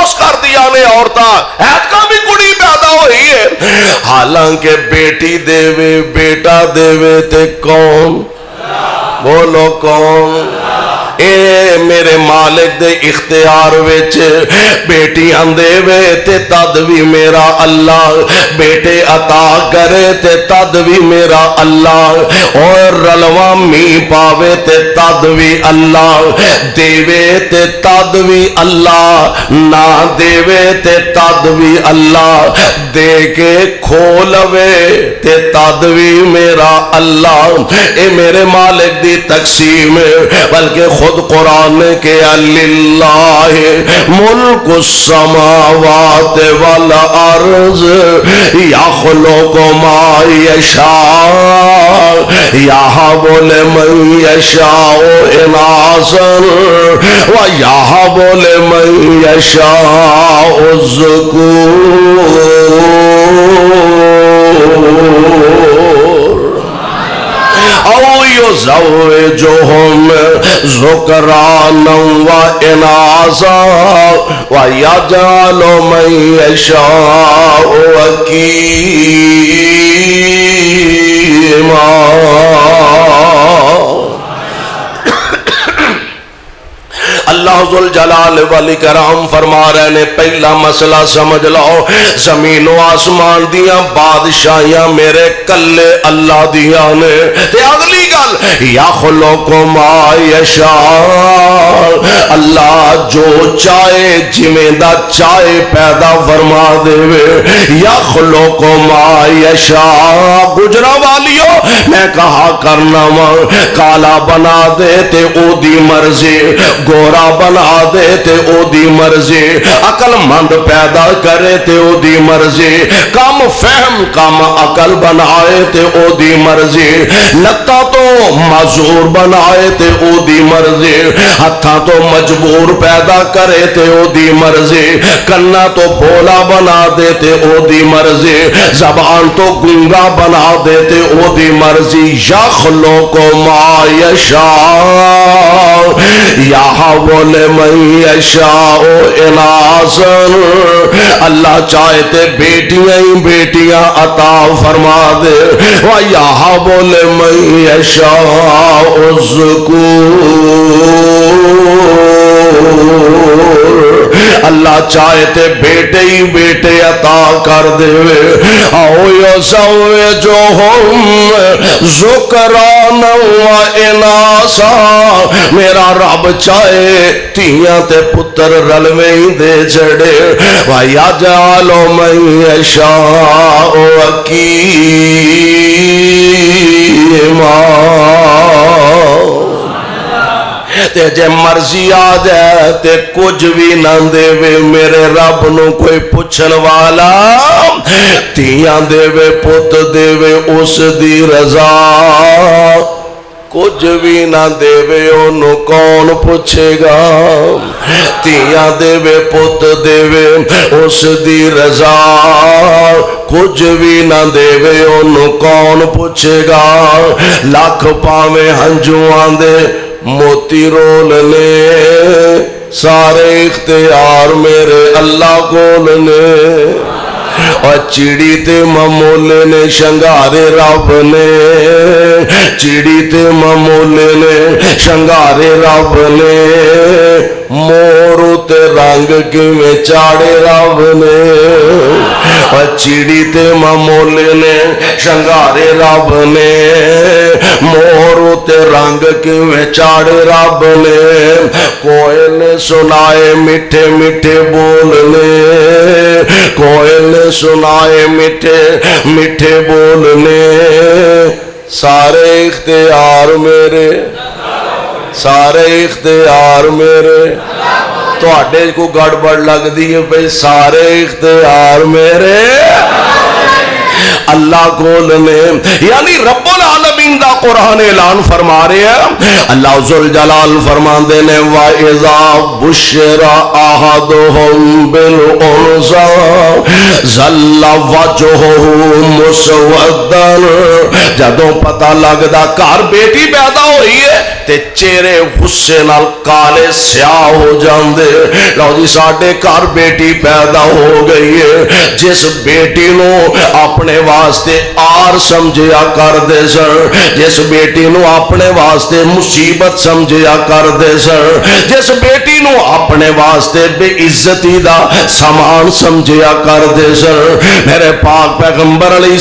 افسوس کر دیا نے عورتاں ایتکا بھی کڑی پیدا ہوئی ہے حالانکہ بیٹی دیوے بیٹا دیوے تے کون بولو کون اے میرے مالک دے اختیار وچ بیٹیاں دے وے تے تد وی میرا اللہ بیٹے عطا کرے تے تد وی میرا اللہ اور رلواں می پاوے تے تد وی اللہ دیوے تے تد وی اللہ نہ دیوے تے تد وی اللہ دے کے کھولوے تے تد وی میرا اللہ اے میرے مالک دی تقسیم بلکہ خود قرآن نے کہا للہ ملک السماوات والارض یخلق ما یشاء یہب لمن یشاء اناثا ویہب لمن یشاء الذکور او یزوجہم ذکرانا و اناثا ویجعل من یشاء عقیما اللہ ذوالجلال والاکرام فرما رہے نے پہلا مسئلہ سمجھ لو زمین و آسمان دیاں بادشاہیاں میرے کلے اللہ دیاں نے تے اگلی گل یخلق ما یشاء اللہ جو چاہے جویں دا چاہے پیدا فرما دے یخلق ما یشاء گجرا والیو میں کہا کرنا وا کالا بنا دے تے او دی مرضی گورا بنا دے تے او دی مرضی عقل مند پیدا کرے تے او دی مرضی کم فہم کم عقل بنائے تے او دی مرضی لتا تو معذور بنائے تے او دی مرضی ہتھاں تو مجبور پیدا کرے تے او دی مرضی کنا تو بولا بنا دے تے او دی مرضی زبان تو گنگا بنا دے تے او دی مرضی یخلق ما یشاء یہب لمن یشاء اناثا اللہ چاہے تے بیٹیاں ہی بیٹیاں عطا فرما دے ویہب لمن یشاء الذکور اللہ چاہے تے بیٹے ہی بیٹے عطا کر دے او یزوجہم ذکرانا و اناثا میرا رب چاہے تیاں تے پتر رلویں ہی دے چھڑے وَيَجْعَلُ مَن يَشَاءُ عَقِيمًا تے جے مرضی آ جائے تے کچھ بھی نہ دے وے میرے رب نو کوئی پوچھن والا تیاں دے وے پت دے وے اس دی رضا کچھ بھی نہ دے وے انہوں کون پوچھے گا تیاں دے وے پت دے وے اس دی رضا کچھ بھی نہ دے وے انہوں کون پوچھے گا لاکھ پاویں ہنجوان دے موتی رول لے سارے اختیار میرے اللہ کول نے اور چیڑی تے ممولے نے شنگارے رب نے چیڑی تے ممولے نے شنگارے رب نے مورو تے رنگ کیویں چاڑے رب نے اور چیڑی تے ممولے نے شنگارے رب نے مورو تے رنگ کیویں چاڑے رب نے کوئل نے سنائے میٹھے میٹھے بولنے کوئل نے سنائے میٹھے میٹھے بولنے سارے اختیار میرے سارے اختیار میرے تو آڈے کو گڑبڑ لگ دی ہے بھئی سارے اختیار میرے اللہ کول نے. یعنی رب العالمین دا قرآن اعلان فرما رہے ہیں. اللہ ذوالجلال فرماندے نے وَإِذَا بُشِّرَ أَحَدُهُم بِالْأُنثَىٰ ظَلَّ وَجْهُهُ مُسْوَدًّا. جدوں پتہ لگدا گھر بیٹی پیدا ہوئی ہے تے چہرے غصے نال کالے سیاہ ہو جاندے. لو جی ساڈے گھر بیٹی پیدا ہو گئی ہے. جس بیٹی نو اپنے واسطے آر سمجھیا کردے سن, جس بیٹی نو اپنے واسطے مصیبت سمجھیا کردے سن, جس بیٹی نو اپنے واسطے بے عزتی دا سامان سمجھیا کردے سن, میرے پاک پیغمبر علیہ